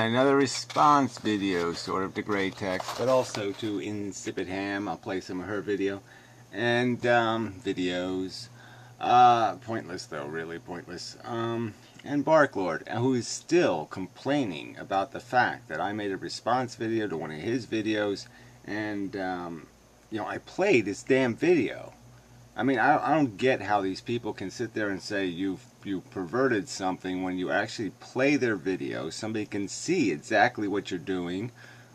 Another response video, sort of to gratex, but also to inspirediam. I'll play some of her video. And videos. Pointless though, really pointless. And Barklord, who is still complaining about the fact that I made a response video to one of his videos, and you know, I played his damn video. I mean, I don't get how these people can sit there and say you perverted something when you actually play their video. Somebody can see exactly what you're doing.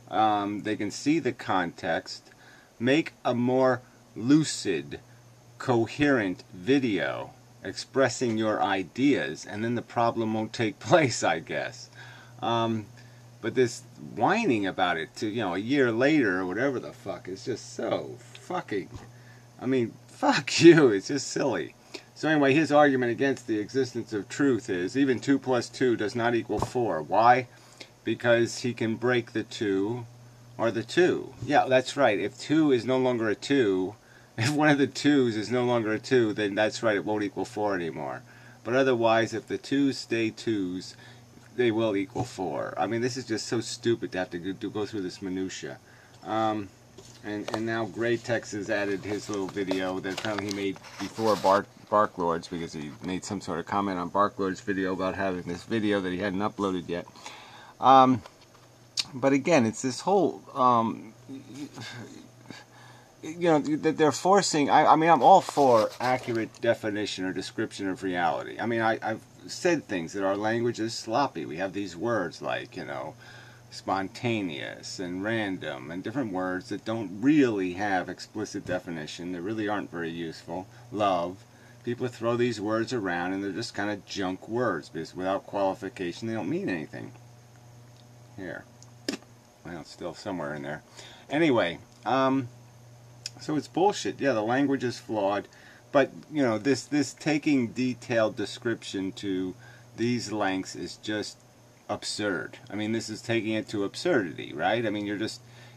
They can see the context. Make a more lucid, coherent video expressing your ideas, and then the problem won't take place, I guess. But this whining about it to, you know, a year later or whatever the fuck is just so fucking, I mean, fuck you, it's just silly. So anyway, his argument against the existence of truth is even 2 plus 2 does not equal 4. Why? Because he can break the 2 or the 2. Yeah, that's right. If 2 is no longer a 2, if one of the 2's is no longer a 2, then that's right, it won't equal 4 anymore. But otherwise, if the 2's stay 2's, they will equal 4. I mean, this is just so stupid to have to go through this minutia. And now gratex has added his little video that apparently he made before Barklord's, because he made some sort of comment on Barklord's video about having this video that he hadn't uploaded yet. But again, it's this whole, you know, that they're forcing. I mean, I'm all for accurate definition or description of reality. I mean, I've said things that our language is sloppy. We have these words like, you know, spontaneous and random and different words that don't really have explicit definition. They really aren't very useful. Love. People throw these words around and they're just kind of junk words because without qualification they don't mean anything. Here. Well, it's still somewhere in there. Anyway, so it's bullshit. Yeah, the language is flawed, but you know, this taking detailed description to these lengths is just absurd. I mean, this is taking it to absurdity, right? I mean,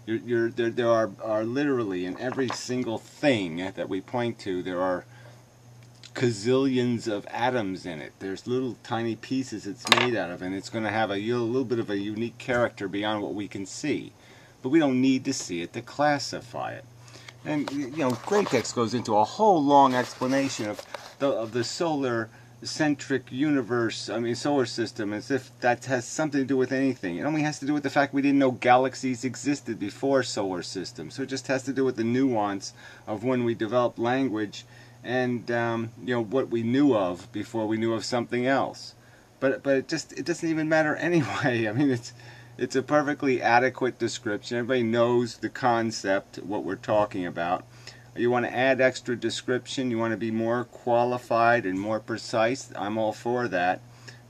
there are literally in every single thing that we point to, there are gazillions of atoms in it. There's little tiny pieces it's made out of, and it's going to have a little bit of a unique character beyond what we can see. But we don't need to see it to classify it. And you know, gratex goes into a whole long explanation of the solar-centric universe, I mean solar system, as if that has something to do with anything. It only has to do with the fact we didn't know galaxies existed before solar systems. So it just has to do with the nuance of when we developed language and you know, what we knew of before we knew of something else. But it doesn't even matter anyway. I mean, it's a perfectly adequate description. Everybody knows the concept, what we're talking about. You want to add extra description, you want to be more qualified and more precise, I'm all for that.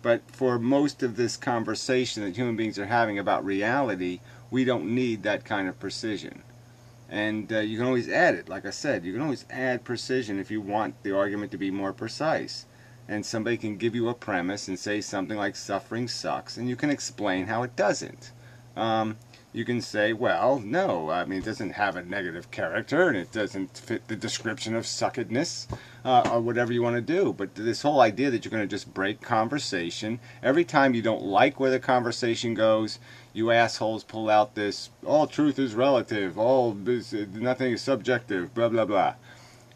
But for most of this conversation that human beings are having about reality, we don't need that kind of precision. And you can always add it, like I said, you can always add precision if you want the argument to be more precise. And somebody can give you a premise and say something like suffering sucks, and you can explain how it doesn't. You can say, well, no, I mean, it doesn't have a negative character, and it doesn't fit the description of suckedness, or whatever you want to do. But this whole idea that you're going to just break conversation, every time you don't like where the conversation goes, you assholes pull out this, all truth is relative, nothing is subjective, blah, blah, blah.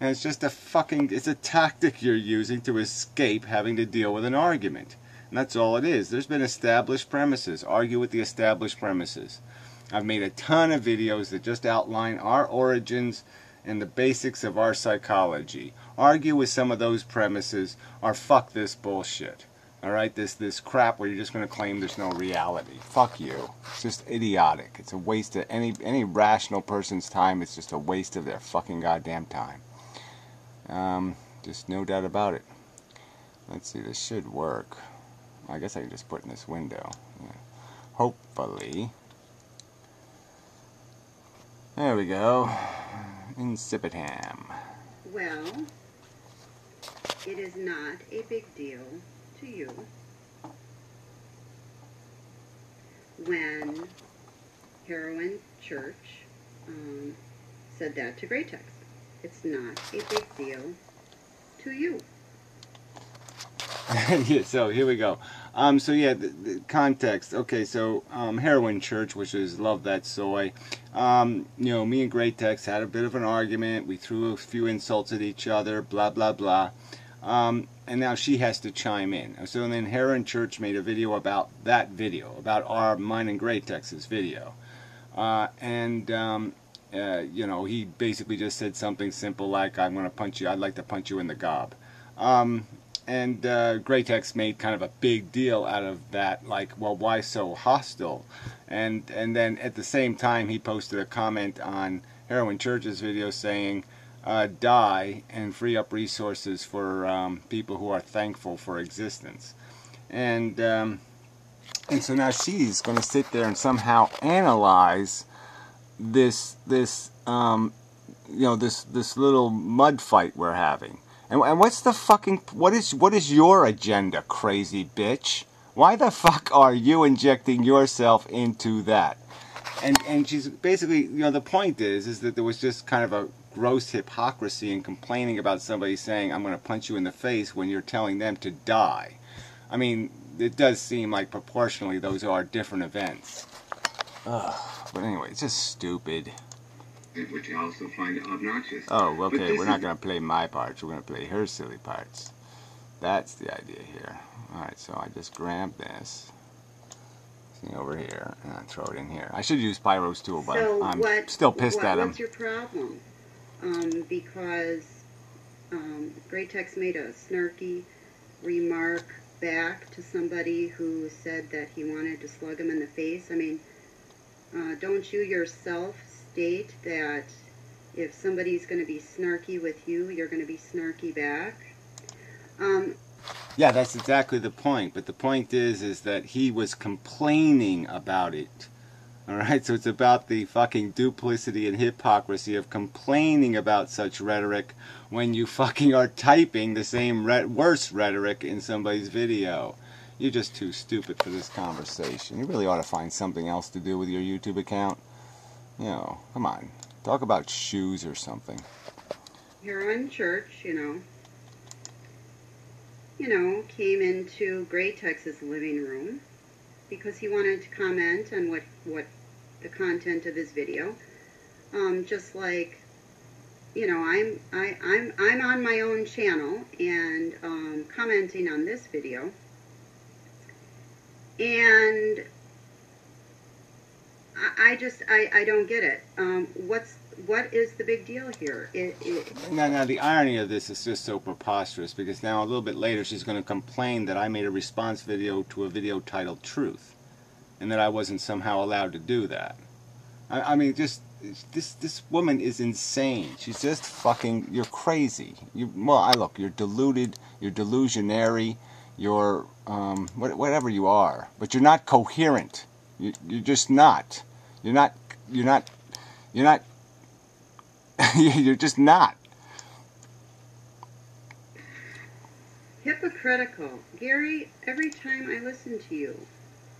And it's just it's a tactic you're using to escape having to deal with an argument. And that's all it is. There's been established premises. Argue with the established premises. I've made a ton of videos that just outline our origins and the basics of our psychology. Argue with some of those premises, or fuck this bullshit. Alright, this crap where you're just going to claim there's no reality. Fuck you. It's just idiotic. It's a waste of any rational person's time. It's just a waste of their fucking goddamn time. Just no doubt about it. Let's see, this should work. I guess I can just put it in this window. Yeah. Hopefully. There we go. Inspirediam. Well, it is not a big deal to you when Heroin Church said that to gratex. It's not a big deal to you. So here we go. So yeah, the context. Okay, so Heroin Church, which is Love That Soy. You know, me and Gratex had a bit of an argument. We threw a few insults at each other. Blah blah blah. And now she has to chime in. So then Heroin Church made a video about that video, about mine and Gratex's video, you know, he basically just said something simple like, "I'm going to punch you. I'd like to punch you in the gob." And Gratex made kind of a big deal out of that, like, well, why so hostile? And then at the same time, he posted a comment on Heroin Church's video saying, die and free up resources for people who are thankful for existence. And so now she's going to sit there and somehow analyze this you know, this little mud fight we're having. And what's the fucking, what is your agenda, crazy bitch? Why the fuck are you injecting yourself into that? And she's basically, you know, the point is that there was just kind of a gross hypocrisy in complaining about somebody saying, "I'm going to punch you in the face," when you're telling them to die. I mean, it does seem like proportionally those are different events. Ugh. But anyway, it's just stupid. Which I also find obnoxious. Oh, okay, we're not going to play my parts, we're going to play her silly parts. That's the idea here. Alright, so I just grab this thing over here, and I throw it in here. I should use Pyro's tool, but So I'm still pissed at him. What's your problem? Because Gratex made a snarky remark back to somebody who said that he wanted to slug him in the face. I mean, don't you yourself state that if somebody's going to be snarky with you, you're going to be snarky back? Yeah, that's exactly the point. But the point is that he was complaining about it. Alright, so it's about the fucking duplicity and hypocrisy of complaining about such rhetoric when you fucking are typing the same worse rhetoric in somebody's video. You're just too stupid for this conversation. You really ought to find something else to do with your YouTube account. You know, come on. Talk about shoes or something. Heroin Church, you know, came into Gratex's living room because he wanted to comment on what the content of his video. Just like, you know, I'm on my own channel and commenting on this video. And I don't get it. What is the big deal here? Now, the irony of this is just so preposterous, because now a little bit later she's going to complain that I made a response video to a video titled Truth, and that I wasn't somehow allowed to do that. I mean, just this woman is insane. She's just fucking, you're crazy. Look, you're deluded, you're delusionary, you're whatever you are, but you're not coherent. You're just not. You're just not. Hypocritical. Gary, every time I listen to you,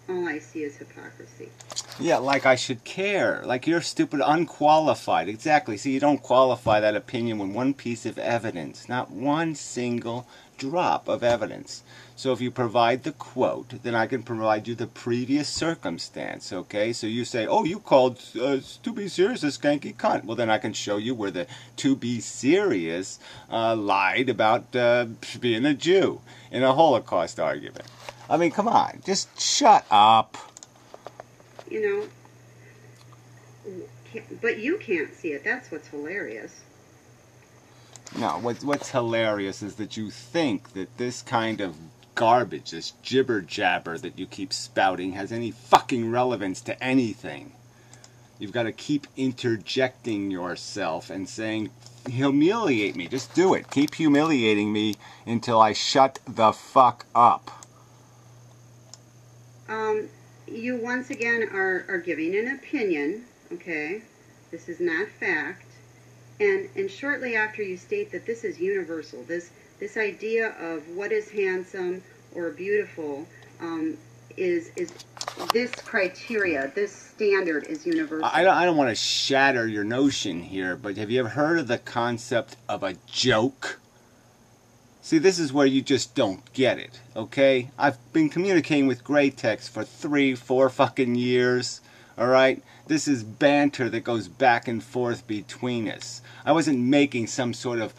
all I see is hypocrisy. Yeah, like I should care. Like you're stupid, unqualified. Exactly. See, you don't qualify that opinion with one piece of evidence. Not one single drop of evidence. So if you provide the quote, then I can provide you the previous circumstance, okay? So you say, oh, you called To Be Serious a skanky cunt. Well, then I can show you where the To Be Serious lied about being a Jew in a Holocaust argument. I mean, come on, just shut up. You know, but you can't see it. That's what's hilarious. No, what's hilarious is that you think that this kind of garbage, this jibber-jabber that you keep spouting, has any fucking relevance to anything. You've got to keep interjecting yourself and saying, humiliate me. Just do it. Keep humiliating me until I shut the fuck up. You once again are giving an opinion, okay? This is not fact. And shortly after you state that this is universal, this idea of what is handsome or beautiful is this criteria, this standard is universal. I don't want to shatter your notion here, but have you ever heard of the concept of a joke? See, this is where you just don't get it, okay? I've been communicating with gratex for 3-4 fucking years, alright? This is banter that goes back and forth between us. I wasn't making some sort of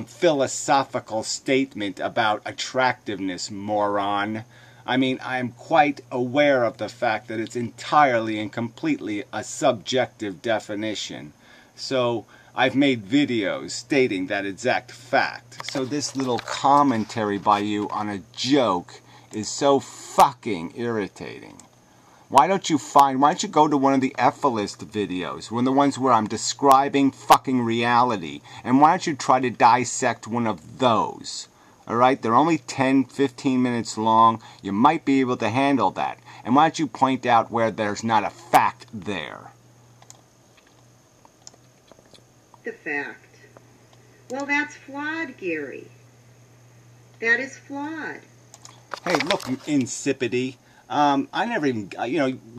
philosophical statement about attractiveness, moron. I mean, I'm quite aware of the fact that it's entirely and completely a subjective definition. So I've made videos stating that exact fact. So this little commentary by you on a joke is so fucking irritating. Why don't you go to one of the Ephelist videos, one of the ones where I'm describing fucking reality, and why don't you try to dissect one of those? Alright, they're only 10-15 minutes long. You might be able to handle that. And why don't you point out where there's not a fact there? The fact. Well, that's flawed, Gary. That is flawed. Hey, look, insipidity. I never even,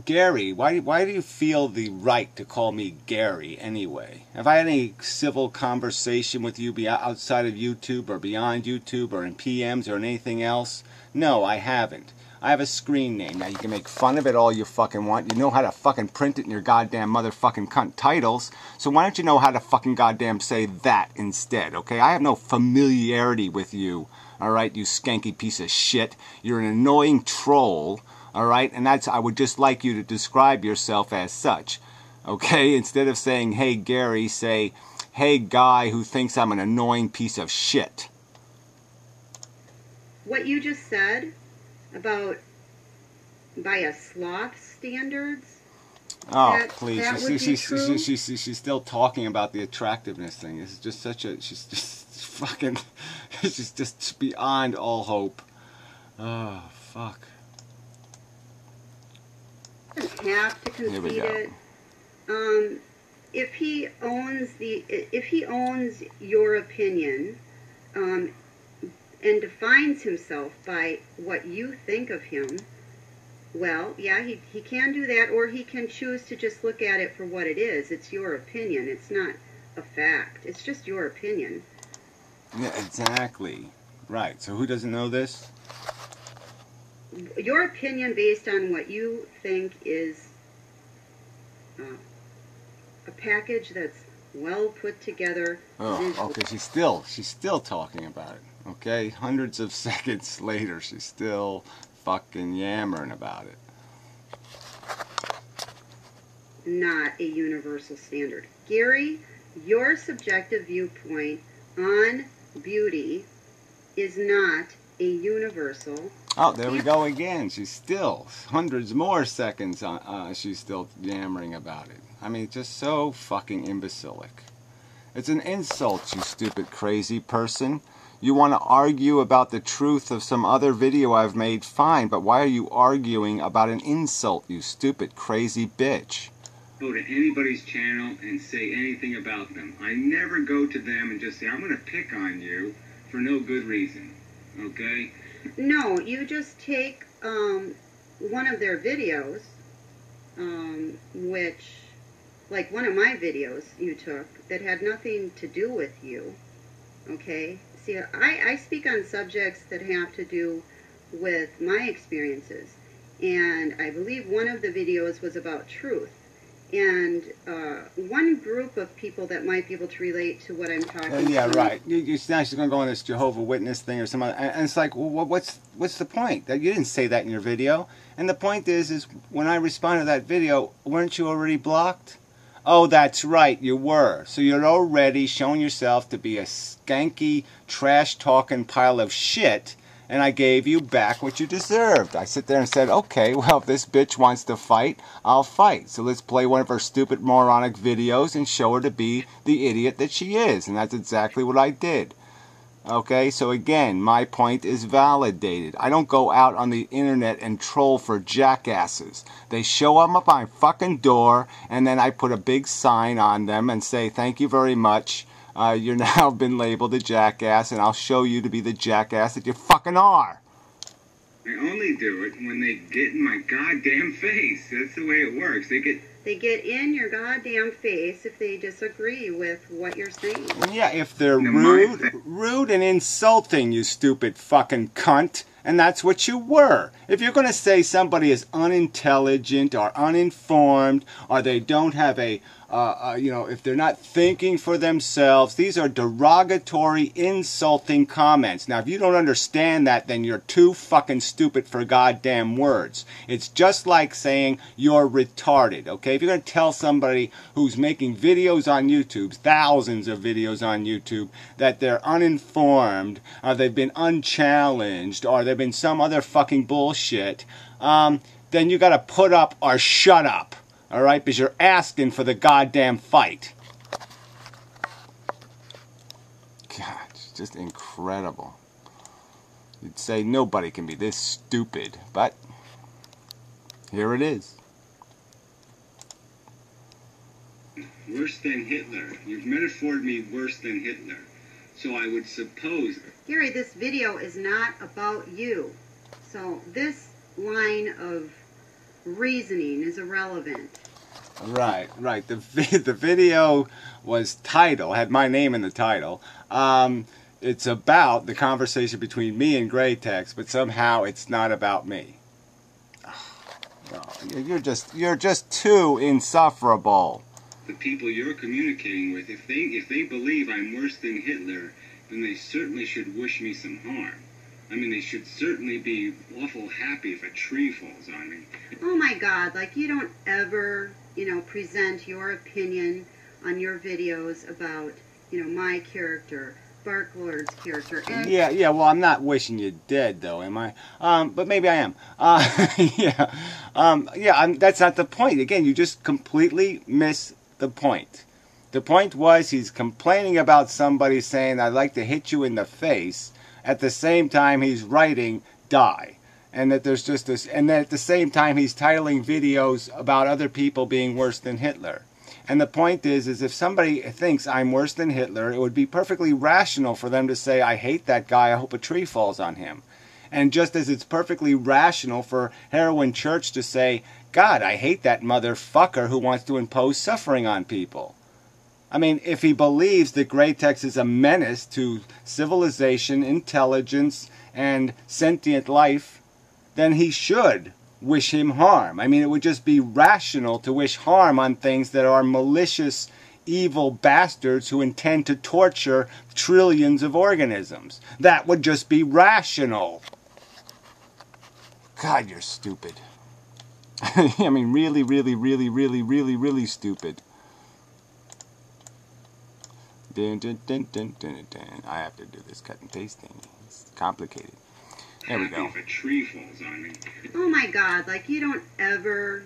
Gary, why do you feel the right to call me Gary anyway? Have I had any civil conversation with you outside of YouTube or beyond YouTube or in PMs or anything else? No, I haven't. I have a screen name. Now, you can make fun of it all you fucking want. You know how to fucking print it in your goddamn motherfucking cunt titles. So why don't you know how to fucking goddamn say that instead, okay? I have no familiarity with you, alright, you skanky piece of shit. You're an annoying troll, alright? And I would just like you to describe yourself as such, okay? Instead of saying, hey, Gary, say, hey, guy who thinks I'm an annoying piece of shit. What you just said about by a sloth standards. Oh, please. That would be true? She's still talking about the attractiveness thing. This is just such a... She's just fucking... She's just beyond all hope. Oh, fuck. Doesn't have to concede it. If he owns your opinion, and defines himself by what you think of him, well, yeah, he can do that, or he can choose to just look at it for what it is. It's your opinion. It's not a fact. It's just your opinion. Yeah, exactly. Right. So who doesn't know this? Your opinion based on what you think is a package that's well put together. Oh, okay. She's still talking about it. Okay, hundreds of seconds later, she's still fucking yammering about it. Not a universal standard. Gary, your subjective viewpoint on beauty is not a universal. Oh, there we go again. She's still hundreds more seconds. She's still yammering about it. I mean, just so fucking imbecilic. It's an insult, you stupid crazy person. You want to argue about the truth of some other video I've made, fine, but why are you arguing about an insult, you stupid crazy bitch? Go to anybody's channel and say anything about them. I never go to them and just say, I'm going to pick on you for no good reason, okay? No, you just take one of their videos, which, like one of my videos you took, that had nothing to do with you, okay? See, I speak on subjects that have to do with my experiences, and I believe one of the videos was about truth. And one group of people that might be able to relate to what I'm talking about. Yeah, right. Now she's going to go on this Jehovah's Witness thing or some other, and it's like, well, what's the point? You didn't say that in your video. And the point is when I responded to that video, weren't you already blocked? Oh, that's right, you were. So you're already showing yourself to be a skanky, trash-talking pile of shit, and I gave you back what you deserved. I sit there and said, okay, well, if this bitch wants to fight, I'll fight. So let's play one of her stupid, moronic videos and show her to be the idiot that she is. And that's exactly what I did. Okay, so again, my point is validated. I don't go out on the internet and troll for jackasses. They show up at my fucking door, and then I put a big sign on them and say, thank you very much. You're now been labeled a jackass, and I'll show you to be the jackass that you fucking are. I only do it when they get in my goddamn face. That's the way it works. They get They get in your goddamn face if they disagree with what you're saying. Yeah, if they're rude and insulting, you stupid fucking cunt. And that's what you were. If you're going to say somebody is unintelligent or uninformed, or they don't have if they're not thinking for themselves, these are derogatory, insulting comments. Now, if you don't understand that, then you're too fucking stupid for goddamn words. It's just like saying you're retarded, okay? If you're going to tell somebody who's making videos on YouTube, thousands of videos on YouTube, that they're uninformed, or they've been unchallenged, or they've been some other fucking bullshit, then you got to put up or shut up. All right, because you're asking for the goddamn fight. God, it's just incredible. You'd say nobody can be this stupid, but here it is. Worse than Hitler. You've metaphored me worse than Hitler. So I would suppose... Gary, this video is not about you. So this line of reasoning is irrelevant. Right. The video was had my name in the title. It's about the conversation between me and Gratex, but somehow it's not about me. Oh, you're just too insufferable. The people you're communicating with, if they believe I'm worse than Hitler, then they certainly should wish me some harm. I mean, they should certainly be awful happy if a tree falls on me. Oh my God, like you don't ever, present your opinion on your videos about, my character, barklord's character. And yeah, well, I'm not wishing you dead, though, am I? But maybe I am. That's not the point. Again, you just completely miss the point. The point was he's complaining about somebody saying, I'd like to hit you in the face. At the same time, he's writing, die. And that there's just this, and then at the same time, he's titling videos about other people being worse than Hitler. And the point is if somebody thinks I'm worse than Hitler, it would be perfectly rational for them to say, I hate that guy, I hope a tree falls on him. And just as it's perfectly rational for Heroin Church to say, God, I hate that motherfucker who wants to impose suffering on people. I mean, if he believes that Gratex is a menace to civilization, intelligence, and sentient life, then he should wish him harm. I mean, it would just be rational to wish harm on things that are malicious, evil bastards who intend to torture trillions of organisms. That would just be rational. God, you're stupid. I mean, really, really, really, really, really, really stupid. Dun, dun, dun, dun, dun, dun. I have to do this cut and paste thing. It's complicated. There we go. If a tree falls on me. Oh my God, like you don't ever,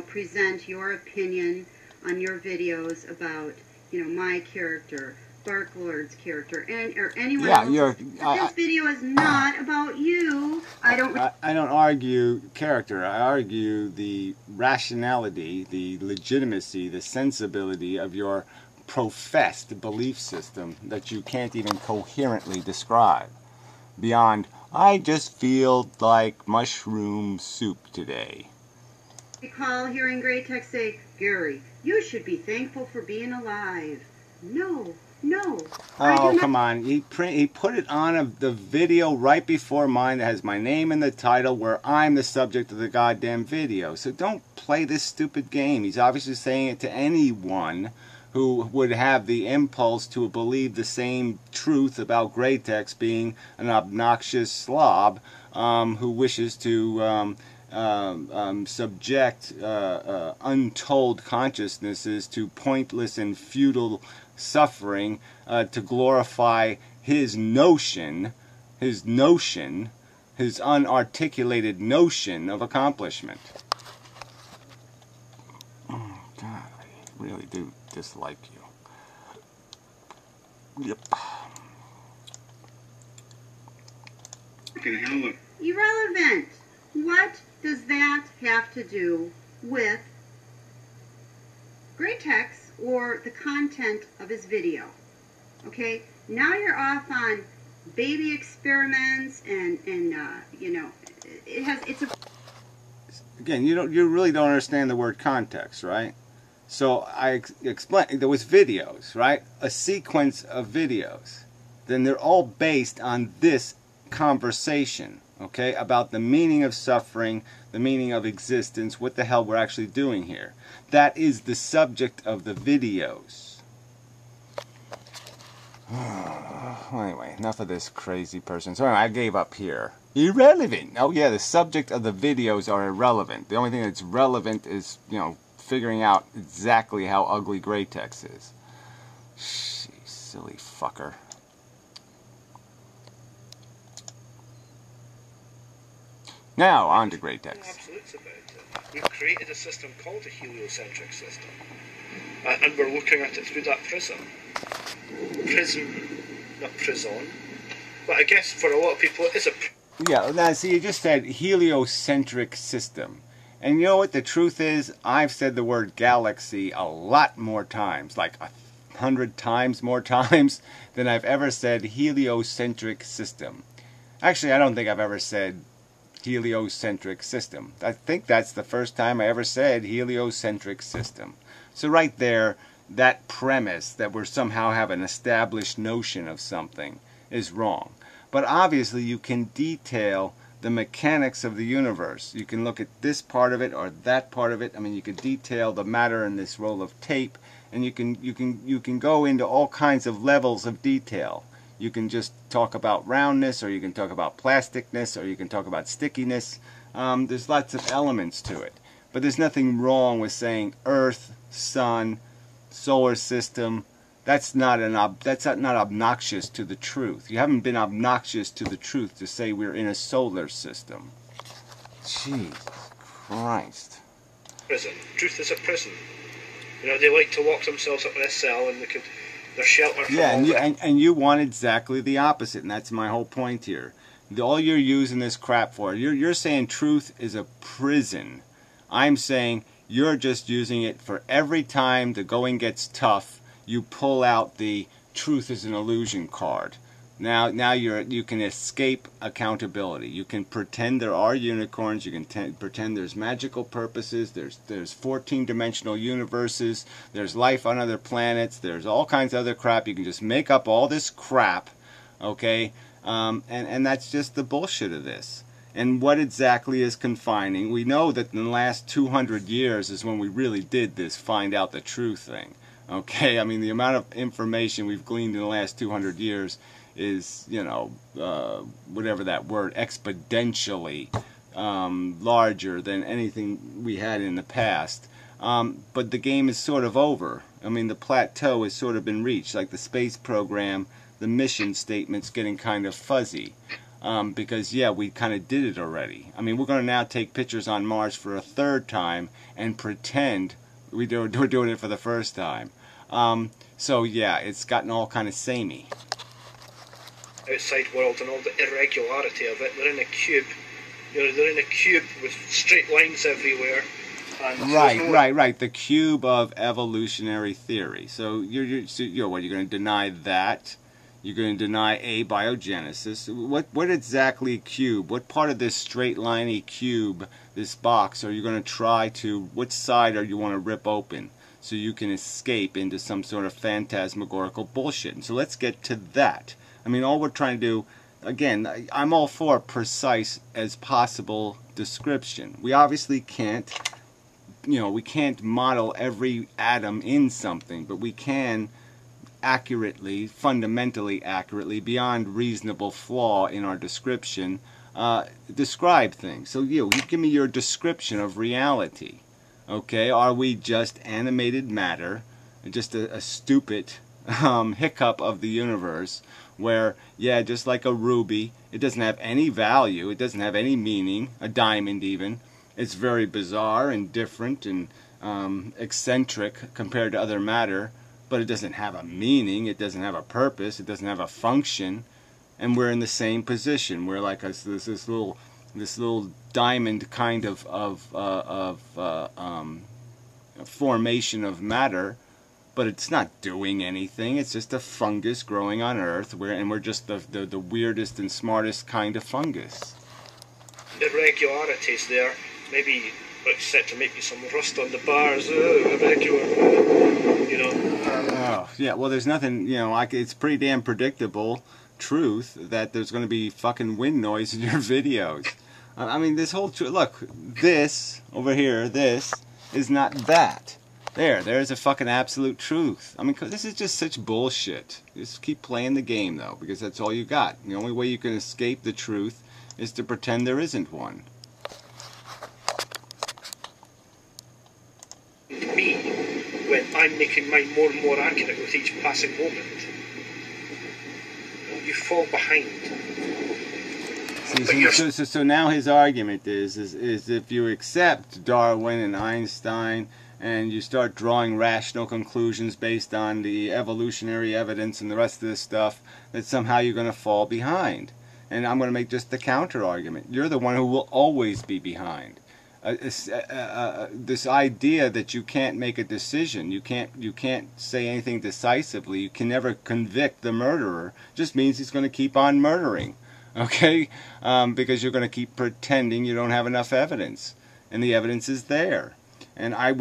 present your opinion on your videos about, my character, barklord's character, or anyone else. This video is not about you. I don't argue character. I argue the rationality, the legitimacy, the sensibility of your professed belief system that you can't even coherently describe. Beyond, I just feel like mushroom soup today. I recall hearing Gratex say, Gary, you should be thankful for being alive. No. Oh, come on. He put it on the video right before mine that has my name in the title where I'm the subject of the goddamn video. So don't play this stupid game. He's obviously saying it to anyone who would have the impulse to believe the same truth about Gratex being an obnoxious slob who wishes to subject untold consciousnesses to pointless and futile suffering to glorify his notion, his unarticulated notion of accomplishment. Oh, God, I really do dislike you. Yep. Irrelevant. What does that have to do with Gratex or the content of his video? Okay, now you're off on baby experiments and it's a... again, you really don't understand the word context, right? So I explained there was videos, right? A sequence of videos. Then they're all based on this conversation, okay, about the meaning of suffering, the meaning of existence, what the hell we're actually doing here. That is the subject of the videos. Anyway, enough of this crazy person. So anyway, I gave up here. Irrelevant. Oh yeah, the subject of the videos are irrelevant. The only thing that's relevant is, figuring out exactly how ugly gratex is. Jeez, silly fucker. Now, on to gratex. Absolutes about it. We've created a system called a heliocentric system. And we're looking at it through that prism. Not prison. But I guess for a lot of people it is a... Yeah, now see, you just said heliocentric system. And you know what the truth is? I've said the word galaxy a lot more times, like 100 times more times than I've ever said heliocentric system. Actually, I don't think I've ever said heliocentric system. I think that's the first time I ever said heliocentric system. So right there, that premise that we somehow have an established notion of something is wrong. But obviously you can detail the mechanics of the universe. You can look at this part of it or that part of it. I mean, you can detail the matter in this roll of tape, and you can go into all kinds of levels of detail. You can just talk about roundness, or you can talk about plasticness, or you can talk about stickiness. There's lots of elements to it. But there's nothing wrong with saying Earth, Sun, solar system. That's not obnoxious to the truth. You haven't been obnoxious to the truth to say we're in a solar system. Jesus Christ. Prison. Truth is a prison. They like to lock themselves up in a cell and they're sheltered from and you want exactly the opposite, and that's my whole point here. All you're using this crap for, you're saying truth is a prison. I'm saying you're just using it for every time the going gets tough, you pull out the truth is an illusion card. Now you can escape accountability. You can pretend there are unicorns. You can pretend there's magical purposes. There's 14-dimensional universes. There's life on other planets. There's all kinds of other crap. You can just make up all this crap, okay? And that's just the bullshit of this. And what exactly is confining? We know that in the last 200 years is when we really did this find out the truth thing. Okay, I mean, the amount of information we've gleaned in the last 200 years is, whatever that word, exponentially larger than anything we had in the past. But the game is sort of over. I mean, the plateau has sort of been reached. Like the space program, the mission statement's getting kind of fuzzy. Because, yeah, we kind of did it already. I mean, we're going to now take pictures on Mars for a third time and pretend we're doing it for the first time. So, yeah, it's gotten all kind of samey. Outside world and all the irregularity of it. They're in a cube. They're in a cube with straight lines everywhere. And right. The cube of evolutionary theory. So you're what? You're going to deny that? You're going to deny abiogenesis. What exactly a cube? What part of this straight liney cube, this box, are you going to try to? What side are you want to rip open so you can escape into some sort of phantasmagorical bullshit? And so let's get to that. I mean, all we're trying to do, again, I'm all for precise as possible description. We obviously can't, we can't model every atom in something, but we can accurately, fundamentally accurately, beyond reasonable flaw in our description, describe things. So you give me your description of reality. Okay, are we just animated matter, just a stupid hiccup of the universe, where, yeah, just like a ruby, it doesn't have any value, it doesn't have any meaning, a diamond even. It's very bizarre and different and eccentric compared to other matter, but it doesn't have a meaning, it doesn't have a purpose, it doesn't have a function, and we're in the same position. We're like this little diamond kind of formation of matter, but it's not doing anything. It's just a fungus growing on Earth, and we're just the weirdest and smartest kind of fungus. Irregularities there. Maybe it's set to make you some rust on the bars, irregular, you know. Oh, yeah, well, there's nothing, you know, it's pretty damn predictable truth that there's going to be fucking wind noise in your videos. I mean, this whole look, this over here, this is not that. There's a fucking absolute truth. I mean, this is just such bullshit. Just keep playing the game, though, because that's all you got. The only way you can escape the truth is to pretend there isn't one. Me, when I'm making mine more and more accurate with each passing moment, you fall behind. See, so now his argument is if you accept Darwin and Einstein and you start drawing rational conclusions based on the evolutionary evidence and the rest of this stuff, that somehow you're going to fall behind. And I'm going to make just the counter argument. You're the one who will always be behind. This idea that you can't make a decision, you can't say anything decisively, you can never convict the murderer, just means he's going to keep on murdering. Okay? Because you're going to keep pretending you don't have enough evidence. And the evidence is there. And I'm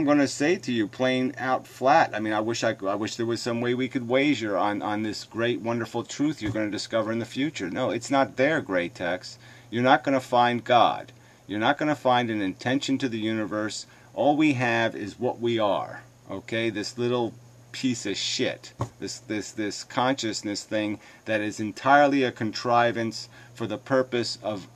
going to say to you, plain out flat. I mean, I wish there was some way we could wager on this great, wonderful truth you're going to discover in the future. No, it's not there, gratex. You're not going to find God. You're not going to find an intention to the universe. All we have is what we are. Okay, this little piece of shit. This consciousness thing that is entirely a contrivance for the purpose of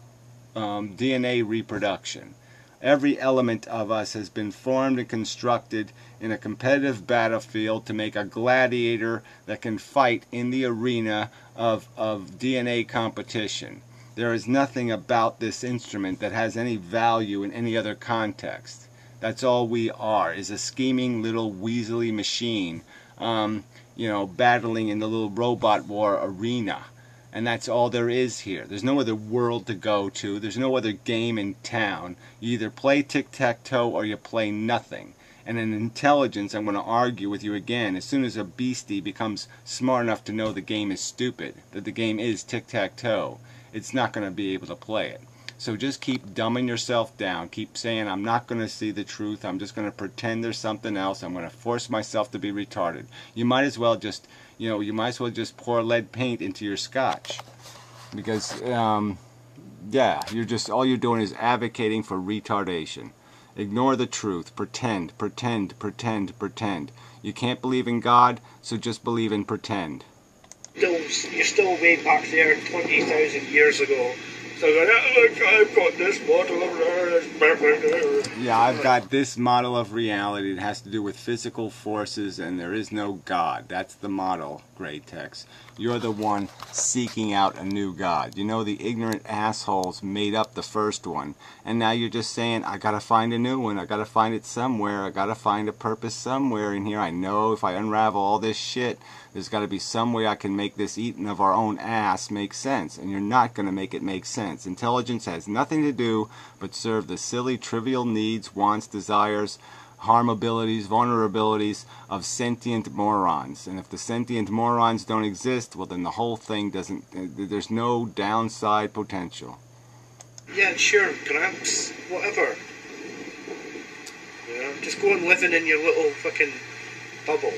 DNA reproduction. Every element of us has been formed and constructed in a competitive battlefield to make a gladiator that can fight in the arena of DNA competition. There is nothing about this instrument that has any value in any other context. That's all we are, is a scheming little weaselly machine, battling in the little robot war arena. And that's all there is here. There's no other world to go to. There's no other game in town. You either play tic-tac-toe or you play nothing. And in intelligence, I'm going to argue with you again. As soon as a beastie becomes smart enough to know the game is stupid, that the game is tic-tac-toe, it's not going to be able to play it. So just keep dumbing yourself down. Keep saying, I'm not going to see the truth. I'm just going to pretend there's something else. I'm going to force myself to be retarded. You might as well just, pour lead paint into your scotch. Because, all you're doing is advocating for retardation. Ignore the truth. Pretend, pretend, pretend, pretend. You can't believe in God, so just believe in pretend. You're still way back there 20,000 years ago. So look, I've got this model of... Yeah, I've got this model of reality. It has to do with physical forces, and there is no God. That's the model, gratex. You're the one seeking out a new God. You know, the ignorant assholes made up the first one, and now you're just saying, I gotta find a new one. I gotta find it somewhere. I gotta find a purpose somewhere in here. I know if I unravel all this shit, there's got to be some way I can make this eating of our own ass make sense, and you're not going to make it make sense. Intelligence has nothing to do but serve the silly, trivial needs, wants, desires, harmabilities, vulnerabilities of sentient morons. And if the sentient morons don't exist, well then the whole thing doesn't, there's no downside potential. Yeah, sure, gramps, whatever. You know, just go and living in your little fucking bubble.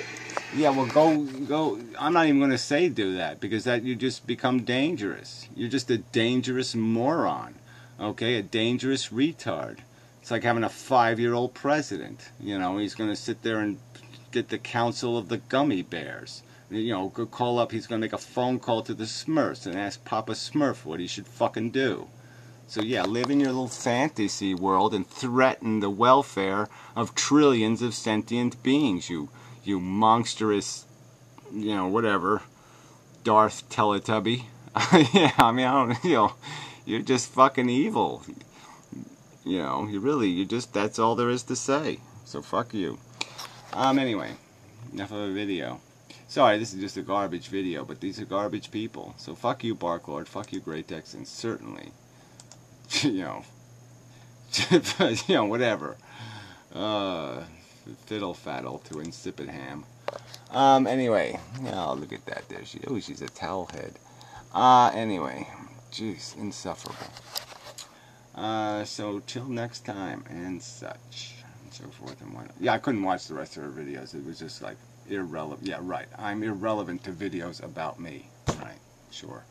Yeah, well, go. I'm not even going to say do that, because that you just become dangerous. You're just a dangerous moron, okay? A dangerous retard. It's like having a 5-year-old president. You know, he's going to sit there and get the council of the gummy bears. You know, go call up. He's going to make a phone call to the Smurfs and ask Papa Smurf what he should fucking do. So yeah, live in your little fantasy world and threaten the welfare of trillions of sentient beings. You monstrous, whatever, Darth Teletubby. Yeah, I mean, you're just fucking evil. That's all there is to say. So fuck you. Anyway, enough of a video. Sorry, this is just a garbage video, but these are garbage people. So fuck you, Barklord, fuck you, Gratex, and certainly, whatever. Fiddle faddle to insipid ham. Anyway, oh, look at that there. She's a towel head. Anyway, jeez, insufferable. So till next time and such and so forth and whatnot. Yeah, I couldn't watch the rest of her videos. It was just like irrelevant. Yeah, right. I'm irrelevant to videos about me. Right. Sure.